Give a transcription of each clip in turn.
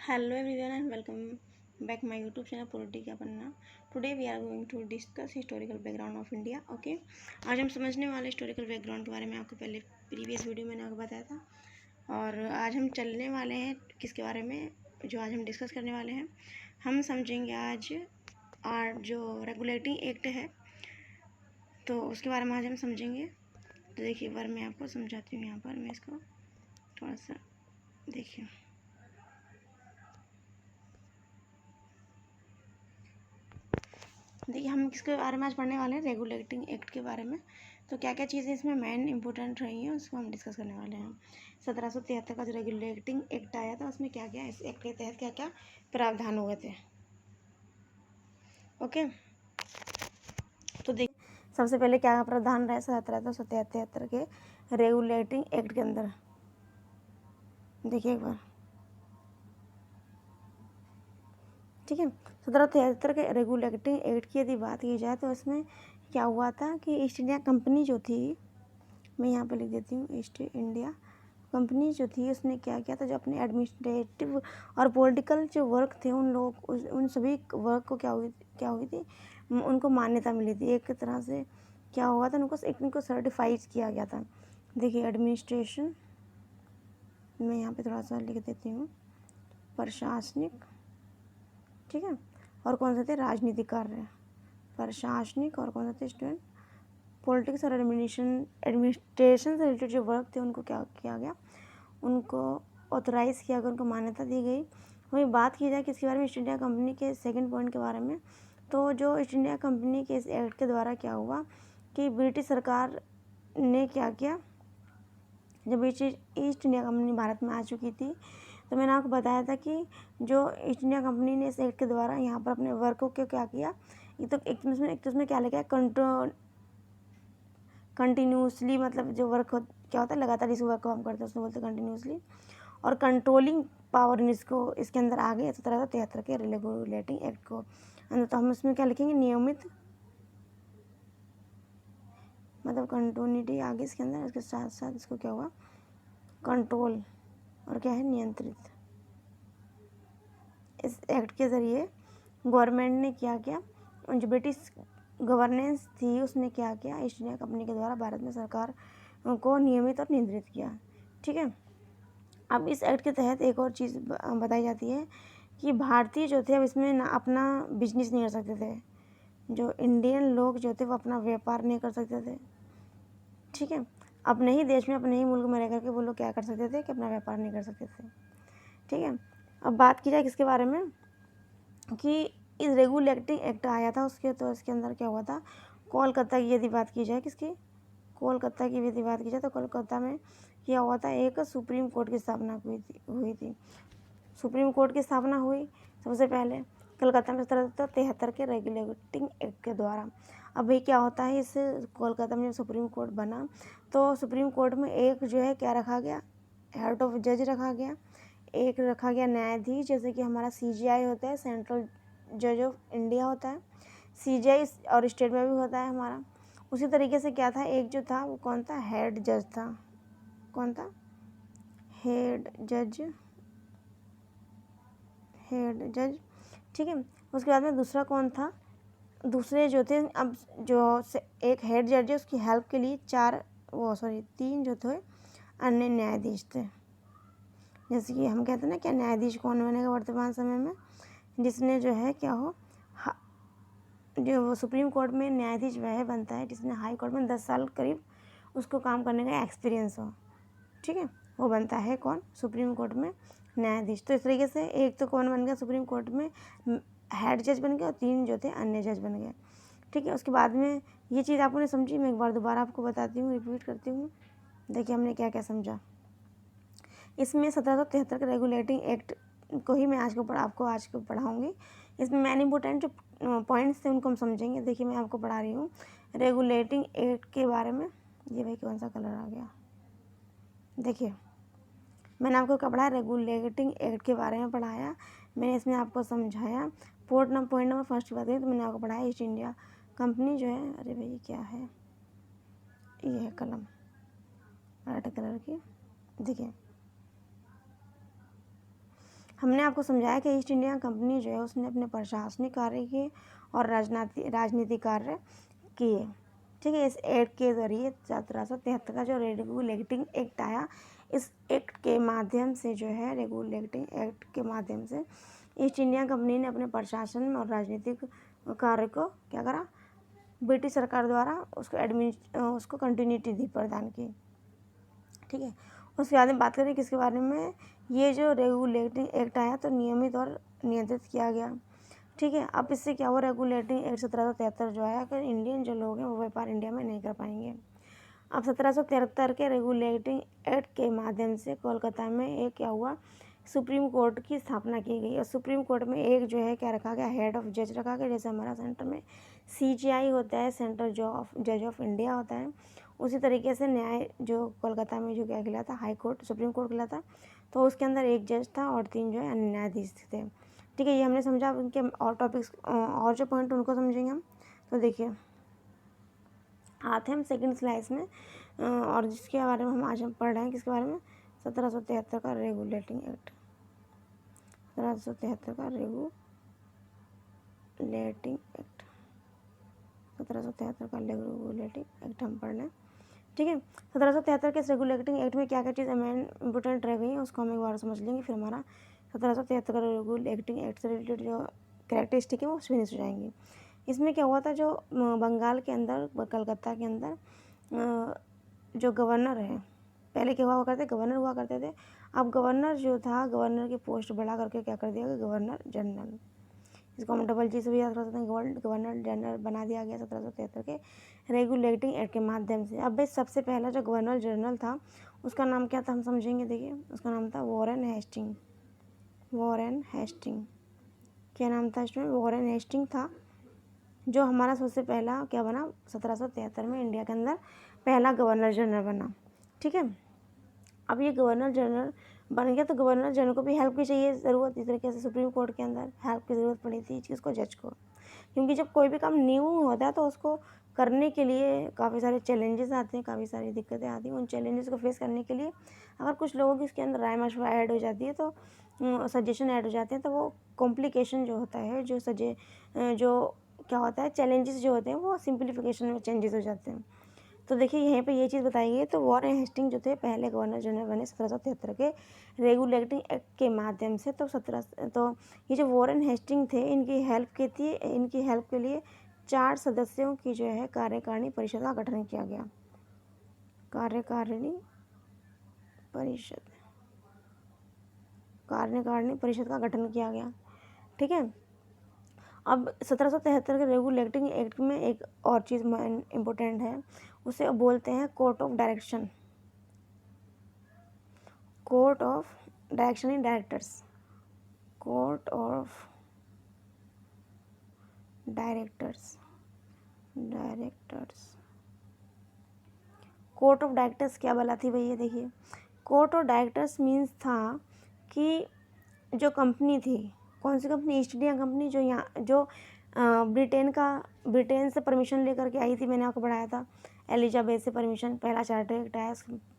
Hello everyone and welcome back my YouTube channel polity क्या पन्ना। Today we are going to discuss historical background of India. Okay, आज हम समझने वाले historical background के बारे में। आपको पहले प्रीवियस वीडियो मैंने आपको बताया था और आज हम चलने वाले हैं किसके बारे में, जो आज हम डिस्कस करने वाले हैं। हम समझेंगे आज जो रेगुलेटिंग एक्ट है तो उसके बारे में आज हम समझेंगे। तो देखिए एक बार मैं आपको समझाती हूँ। यहाँ पर मैं इसको थोड़ा सा देखिए। देखिए हम किसके बारे में आज पढ़ने वाले हैं, रेगुलेटिंग एक्ट के बारे में। तो क्या क्या चीज़ें इसमें मेन इंपॉर्टेंट रही हैं उसको हम डिस्कस करने वाले हैं। 1773 का जो रेगुलेटिंग एक्ट आया था उसमें क्या क्या, इस एक्ट के तहत क्या क्या प्रावधान हुए थे। ओके, तो देखिए सबसे पहले क्या प्रावधान रहे 1773 के रेगुलेटिंग एक्ट के अंदर। देखिए एक बार, ठीक है। 1773 के रेगुलेटिंग एक्ट की यदि बात की जाए तो इसमें क्या हुआ था कि ईस्ट इंडिया कंपनी जो थी, मैं यहाँ पे लिख देती हूँ, ईस्ट इंडिया कंपनी जो थी उसने क्या किया था, जो अपने एडमिनिस्ट्रेटिव और पॉलिटिकल जो वर्क थे उन सभी वर्क को क्या हुई थी, उनको मान्यता मिली थी। एक तरह से क्या हुआ था, उनको सर्टिफाइड किया गया था। देखिए एडमिनिस्ट्रेशन, मैं यहाँ पे थोड़ा सा लिख देती हूँ, प्रशासनिक, ठीक है, और कौन से थे, राजनीतिक कार्य, प्रशासनिक, और कौन से थे स्टूडेंट, पॉलिटिक्स और एडमिनिस्ट्रेशन से रिलेटेड जो वर्क थे उनको क्या किया गया, उनको ऑथराइज़ किया गया, उनको मान्यता दी गई। वही बात की जाए किसके बारे में, ईस्ट इंडिया कंपनी के सेकंड पॉइंट के बारे में। तो जो ईस्ट इंडिया कंपनी के इस एक्ट के द्वारा क्या हुआ कि ब्रिटिश सरकार ने क्या किया, जब ईस्ट इंडिया कंपनी भारत में आ चुकी थी तो मैंने आपको बताया था कि जो ईस्ट इंडिया कंपनी ने इस एक्ट के द्वारा यहाँ पर अपने वर्कों को क्या किया, एक तो इसमें क्या लिखा है, कंटिन्यूसली, मतलब जो वर्क क्या होता है लगातार इस वर्क को हम करते हैं उसको बोलते हैं कंटिन्यूसली, और कंट्रोलिंग पावर इसको इसके अंदर आ गए 1773 के रेगुलेटिंग एक्ट को। तो हम इसमें क्या लिखेंगे, नियमित, मतलब कंटिन्यूटी आ गई इसके अंदर, इसके साथ साथ इसको क्या हुआ, कंट्रोल, और क्या है, नियंत्रित। इस एक्ट के ज़रिए गवर्नमेंट ने क्या किया, जो ब्रिटिश गवर्नेंस थी उसने क्या किया, ईस्ट इंडिया कंपनी के द्वारा भारत में सरकार को नियमित और नियंत्रित किया। ठीक है। अब इस एक्ट के तहत एक और चीज़ बताई जाती है कि भारतीय जो थे अब इसमें ना अपना बिजनेस नहीं कर सकते थे, जो इंडियन लोग जो थे वो अपना व्यापार नहीं कर सकते थे। ठीक है, अपने ही देश में अपने ही मुल्क में रह करके वो लोग क्या कर सकते थे कि अपना व्यापार नहीं कर सकते थे। ठीक है, अब बात की जाए किसके बारे में कि इस रेगुलेटिंग एक्ट आया था उसके, तो इसके अंदर क्या हुआ था, कोलकाता की यदि बात की जाए, किसकी, कोलकाता की यदि बात की जाए तो कोलकाता में क्या हुआ था, एक सुप्रीम कोर्ट की स्थापना हुई थी। सुप्रीम कोर्ट की स्थापना हुई सबसे पहले कोलकाता में 1773 के रेगुलेटिंग एक्ट के द्वारा। अब भाई क्या होता है, इस कोलकाता में जब सुप्रीम कोर्ट बना तो सुप्रीम कोर्ट में एक जो है क्या रखा गया, हेड ऑफ जज रखा गया, एक रखा गया न्यायाधीश, जैसे कि हमारा CJI होता है, सेंट्रल जज ऑफ इंडिया होता है, CJI और स्टेट में भी होता है हमारा। उसी तरीके से क्या था, एक जो था वो कौन था, हेड जज था, कौन था, हेड जज, ठीक है। उसके बाद में दूसरा कौन था, दूसरे जो थे, अब जो एक हेड जज है उसकी हेल्प के लिए तीन जो थे अन्य न्यायाधीश थे। जैसे कि हम कहते हैं ना क्या, न्यायाधीश कौन बनेगा वर्तमान समय में, जिसने जो है क्या हो, जो वो सुप्रीम कोर्ट में न्यायाधीश वह बनता है जिसने हाई कोर्ट में 10 साल करीब उसको काम करने का एक्सपीरियंस हो। ठीक है, वो बनता है कौन, सुप्रीम कोर्ट में न्यायाधीश। तो इस तरीके से एक तो कौन बन गया, सुप्रीम कोर्ट में हेड जज बन गया, और तीन जो थे अन्य जज बन गए। ठीक है, उसके बाद में ये चीज़ आपने समझी, मैं एक बार दोबारा आपको बताती हूँ, रिपीट करती हूँ। देखिए हमने क्या क्या समझा इसमें। 1773 के रेगुलेटिंग एक्ट को ही मैं आपको आज को पढ़ाऊँगी। इसमें मेन इंपॉर्टेंट जो पॉइंट्स थे उनको हम समझेंगे। देखिए मैं आपको पढ़ा रही हूँ रेगुलेटिंग एक्ट के बारे में। ये भाई कौन सा कलर आ गया, देखिए मैंने आपको क्या पढ़ाया, रेगुलेटिंग एक्ट के बारे में पढ़ाया, मैंने इसमें आपको समझाया। पॉइंट नंबर फर्स्ट की बात करें तो मैंने आपको पढ़ाया ईस्ट इंडिया कंपनी जो है, अरे भाई क्या है, ये है कलम रेड कलर की, देखिए हमने आपको समझाया कि ईस्ट इंडिया कंपनी जो है उसने अपने प्रशासनिक कार्य किए और राजनीतिक कार्य किए। ठीक है, इस एक्ट के ज़रिए 1773 का जो रेगुलेटिंग एक्ट आया, इस एक्ट के माध्यम से जो है रेगुलेटिंग एक्ट के माध्यम से ईस्ट इंडिया कंपनी ने अपने प्रशासन और राजनीतिक कार्य को क्या करा, ब्रिटिश सरकार द्वारा उसको कंटिन्यूटी दी, प्रदान की। ठीक है, उसके बाद में बात करें किसके बारे में, ये जो रेगुलेटिंग एक्ट आया तो नियमित और नियंत्रित किया गया। ठीक है, अब इससे क्या हुआ, रेगुलेटिंग एक्ट 1773 जो आया कि इंडियन जो लोग हैं वो व्यापार इंडिया में नहीं कर पाएंगे। अब 1773 के रेगुलेटिंग एक्ट के माध्यम से कोलकाता में एक क्या हुआ, सुप्रीम कोर्ट की स्थापना की गई। और सुप्रीम कोर्ट में एक जो है क्या रखा गया, हेड ऑफ जज रखा गया। जैसे हमारा सेंटर में CJI होता है, सेंट्रल जज ऑफ इंडिया होता है, उसी तरीके से न्याय जो कोलकाता में जो क्या कहलाता, हाई कोर्ट, सुप्रीम कोर्ट कहलाता। तो उसके अंदर एक जज था और 3 जो है अन्य न्यायाधीश थे। ठीक है, ये हमने समझा। अब इनके और टॉपिक्स और जो पॉइंट उनको समझेंगे हम। तो देखिए आते हैं हम सेकंड स्लाइस में, और जिसके बारे में हम आज हम पढ़ रहे हैं, किसके बारे में, 1773 का रेगुलेटिंग एक्ट। 1773 का रेगुलेटिंग एक्ट, 1773 का रेगुलेटिंग एक्ट हम पढ़ रहे हैं। ठीक है, 1773 के इस रेगुलेटिंग एक्ट में क्या क्या चीज़ इम्पोर्टेंट रह गई हैं उसको हम एक बार समझ लेंगे, फिर हमारा 1773 का रेगुलेटिंग एक्ट से रिलेटेड जो कैरेक्टरिस्टिक है वो फिनिश हो जाएंगी। इसमें क्या हुआ था, जो बंगाल के अंदर, कलकत्ता के अंदर जो गवर्नर है, पहले क्या हुआ करते, गवर्नर हुआ करते थे। अब गवर्नर जो था, गवर्नर की पोस्ट बढ़ा करके क्या कर दिया गया, गवर्नर जनरल, इसको हम डबल जी से भी याद कर सकते हैं, गवर्नर जनरल बना दिया गया 1773 के रेगुलेटिंग एक्ट के माध्यम से। अब भाई सबसे पहला जो गवर्नर जनरल था उसका नाम क्या था, हम समझेंगे। देखिए उसका नाम था वॉरेन हेस्टिंग। वॉरेन हेस्टिंग, क्या नाम था इसमें, वॉरेन हेस्टिंग था, जो हमारा सबसे पहला क्या बना, 1773 में इंडिया के अंदर पहला गवर्नर जनरल बना। ठीक है, अब ये गवर्नर जनरल बन गया तो गवर्नर जनरल को भी हेल्प की चाहिए ज़रूरत। इस तरीके से सुप्रीम कोर्ट के अंदर हेल्प की ज़रूरत पड़ी थी किसको, जज को, क्योंकि जब कोई भी काम न्यू होता है तो उसको करने के लिए काफ़ी सारे चैलेंजेस आते हैं, काफ़ी सारी दिक्कतें आती हैं। उन चैलेंजेस को फेस करने के लिए अगर कुछ लोगों की इसके अंदर राय मशवरा ऐड हो जाती है, तो सजेशन ऐड हो जाते हैं, तो वो कॉम्प्लिकेशन जो होता है, जो क्या होता है, चैलेंजेस जो होते हैं वो सिंप्लीफिकेशन में चेंजेस हो जाते हैं। तो देखिए यहीं पे ये चीज़ बताई गई। तो वॉरेन हेस्टिंग जो थे पहले गवर्नर जनरल बने 1773 के रेगुलेटिंग एक्ट के माध्यम से। तो ये जो वॉरेन हेस्टिंग थे, इनकी हेल्प के लिए 4 सदस्यों की जो है कार्यकारिणी परिषद का गठन किया गया। कार्यकारिणी परिषद का गठन किया गया। ठीक है, अब 1773 के रेगुलेटिंग एक्ट में एक और चीज़ इम्पोर्टेंट है, उसे बोलते हैं court of direction. Court of direction in directors, court of directors, court of directors क्या बोला थी भैया, देखिए कोर्ट ऑफ डायरेक्टर्स मीन्स था कि जो कंपनी थी, कौन सी कंपनी, ईस्ट इंडिया कंपनी, जो यहाँ जो ब्रिटेन से परमिशन लेकर के आई थी, मैंने आपको पढ़ाया था, एलिजाबेथ से परमिशन, पहला चार्टर एक्ट आया,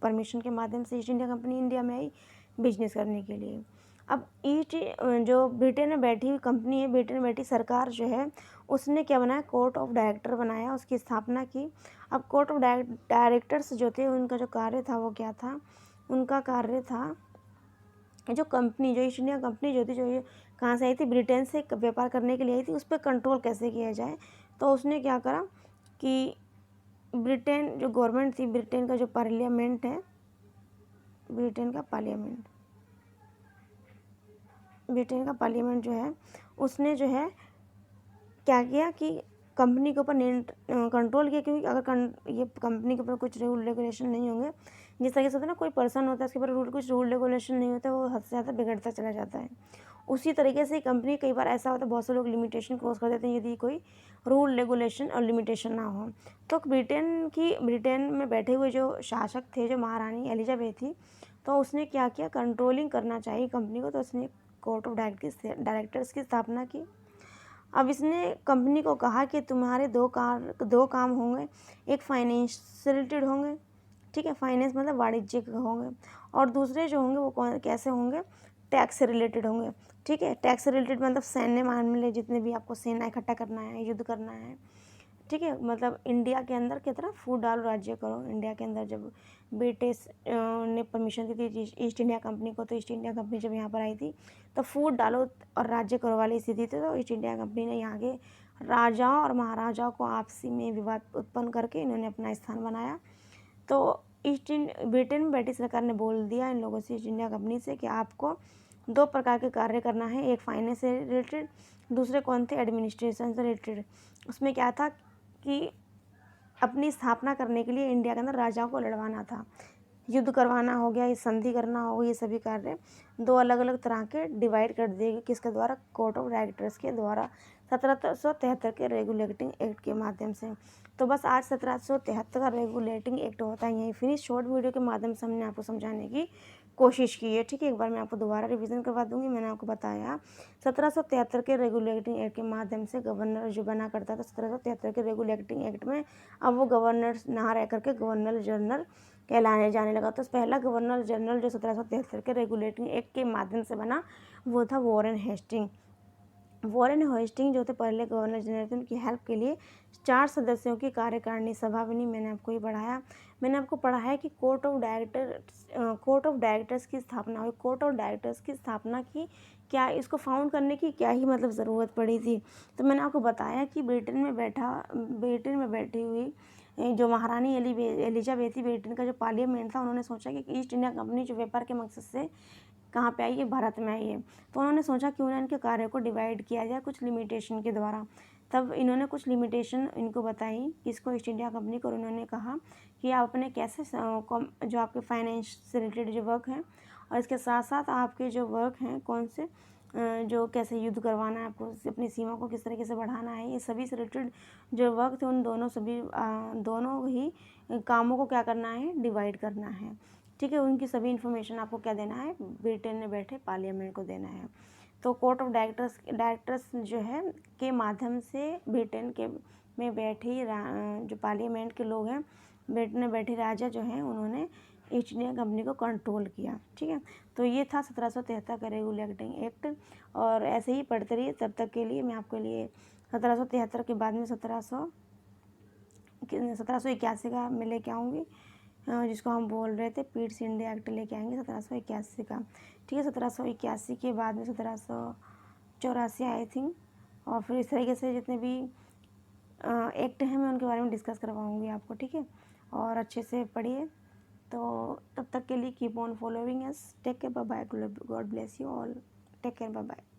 परमिशन के माध्यम से ईस्ट इंडिया कंपनी इंडिया में आई बिजनेस करने के लिए। अब जो ब्रिटेन में बैठी हुई कंपनी है, ब्रिटेन में बैठी सरकार जो है, उसने क्या बनाया, कोर्ट ऑफ डायरेक्टर बनाया, उसकी स्थापना की। अब कोर्ट ऑफ डायरेक्टर्स जो थे, उनका जो कार्य था वो क्या था, उनका कार्य था जो कंपनी, जो ईस्ट इंडिया कंपनी जो थी, जो ये कहाँ से आई थी, ब्रिटेन से व्यापार करने के लिए आई थी, उस पर कंट्रोल कैसे किया जाए। तो उसने क्या करा कि ब्रिटेन जो गवर्नमेंट थी, ब्रिटेन का जो पार्लियामेंट है, ब्रिटेन का पार्लियामेंट जो है, उसने जो है क्या किया कि कंपनी के ऊपर कंट्रोल किया, क्योंकि अगर ये कंपनी के ऊपर कुछ रूल रेगुलेशन नहीं होंगे, जिस तरीके से होता है ना, कोई पर्सन होता है उसके ऊपर कुछ रूल रेगुलेशन नहीं होता, वो हद से ज़्यादा बिगड़ता चला जाता है। उसी तरीके से कंपनी, कई बार ऐसा होता है बहुत से लोग लिमिटेशन क्रॉस कर देते हैं यदि कोई रूल रेगुलेशन और लिमिटेशन ना हो। तो ब्रिटेन में बैठे हुए जो शासक थे, जो महारानी एलिजाबेथ थी, तो उसने क्या किया, कंट्रोलिंग करना चाहिए कंपनी को, तो उसने कोर्ट ऑफ डायरेक्टर्स की स्थापना की। अब इसने कंपनी को कहा कि तुम्हारे दो काम होंगे, एक फाइनेंस से रिलेटेड होंगे, ठीक है, फाइनेंस मतलब वाणिज्यिक होंगे, और दूसरे जो होंगे वो कैसे होंगे, टैक्स से रिलेटेड होंगे, ठीक है। टैक्स से रिलेटेड मतलब सैन्य मामले, जितने भी आपको सेना इकट्ठा करना है, युद्ध करना है, ठीक है। मतलब इंडिया के अंदर की तरह फूट डालो राज्य करो। इंडिया के अंदर जब ब्रिटिश ने परमिशन दी थी ईस्ट इंडिया कंपनी को, तो ईस्ट इंडिया कंपनी जब यहाँ पर आई थी तो फूट डालो और राज्य करो वाली स्थिति थी। तो ईस्ट इंडिया कंपनी ने यहाँ के राजाओं और महाराजाओं को आपसी में विवाद उत्पन्न करके इन्होंने अपना स्थान बनाया। तो ब्रिटेन में ब्रिटिश सरकार ने बोल दिया इन लोगों से, ईस्ट इंडिया कंपनी से, कि आपको 2 प्रकार के कार्य करना है, एक फाइनेंस से रिलेटेड, दूसरे कौन थे, एडमिनिस्ट्रेशन से रिलेटेड। उसमें क्या था कि अपनी स्थापना करने के लिए इंडिया के अंदर राजाओं को लड़वाना था, युद्ध करवाना हो गया, ये संधि करना हो, ये सभी कार्य 2 अलग अलग तरह के डिवाइड कर दिए गए। किसके द्वारा, कोर्ट ऑफ डायरेक्टर्स के द्वारा 1773 के रेगुलेटिंग एक्ट के माध्यम से। तो बस आज 1773 का रेगुलेटिंग एक्ट होता है यही फिनिश। शॉर्ट वीडियो के माध्यम से हमने आपको समझाने की कोशिश की है, ठीक है। एक बार मैं आपको दोबारा रिवीजन करवा दूंगी। मैंने आपको बताया 1773 के रेगुलेटिंग एक्ट के माध्यम से गवर्नर जो बना करता था 1773 के रेगुलेटिंग एक्ट में, अब वो गवर्नर ना रह करके गवर्नर जनरल कहलाने जाने लगा। तो पहला गवर्नर जनरल जो 1773 के रेगुलेटिंग एक्ट के माध्यम से बना वो था वॉरेन हेस्टिंग। वॉरेन हेस्टिंग जो थे पहले गवर्नर जनरल थे, उनकी हेल्प के लिए 4 सदस्यों की कार्यकारिणी सभा बनी। मैंने आपको ये पढ़ाया। मैंने आपको पढ़ाया कि कोर्ट ऑफ डायरेक्टर्स की स्थापना हुई। कोर्ट ऑफ डायरेक्टर्स की स्थापना की क्या, इसको फाउंड करने की क्या ही मतलब ज़रूरत पड़ी थी। तो मैंने आपको बताया कि ब्रिटेन में बैठी हुई जो महारानी एलिजाबेथ ब्रिटेन का जो पार्लियामेंट था, उन्होंने सोचा कि ईस्ट इंडिया कंपनी जो व्यापार के मकसद से कहाँ पे आई है, भारत में आई है। तो उन्होंने सोचा क्यों ना इनके कार्य को डिवाइड किया जाए कुछ लिमिटेशन के द्वारा। तब इन्होंने कुछ लिमिटेशन इनको बताई, किसको, ईस्ट इंडिया कंपनी को। उन्होंने कहा कि आप अपने कैसे जो आपके फाइनेंस से रिलेटेड जो वर्क हैं, और इसके साथ साथ आपके जो वर्क हैं कौन से, जो कैसे युद्ध करवाना है आपको, अपनी सीमा को किस तरीके से बढ़ाना है, ये सभी से रिलेटेड जो वर्क थे उन दोनों ही कामों को क्या करना है, डिवाइड करना है, ठीक है। उनकी सभी इन्फॉर्मेशन आपको क्या देना है, ब्रिटेन में बैठे पार्लियामेंट को देना है। तो कोर्ट ऑफ डायरेक्टर्स जो है के माध्यम से ब्रिटेन के में बैठे जो पार्लियामेंट के लोग हैं, ब्रिटेन में बैठे राजा जो हैं, उन्होंने ईस्ट इंडिया कंपनी को कंट्रोल किया, ठीक है। तो ये था 1773 का रेगुलेटिंग एक्ट। और ऐसे ही पढ़ते रहिए। तब तक के लिए मैं आपके लिए 1773 के बाद में 1781 का मैं लेके आऊँगी, जिसको हम बोल रहे थे पीट्स इंडिया एक्ट लेके आएंगे 1781 का, ठीक है। 1781 के बाद में 1784 आई थिंक। और फिर इस तरीके से जितने भी एक्ट हैं मैं उनके बारे में डिस्कस करवाऊँगी आपको, ठीक है। और अच्छे से पढ़िए। तो तब तक के लिए keep on following us. Take care, bye bye, God bless you all. Take care, bye bye.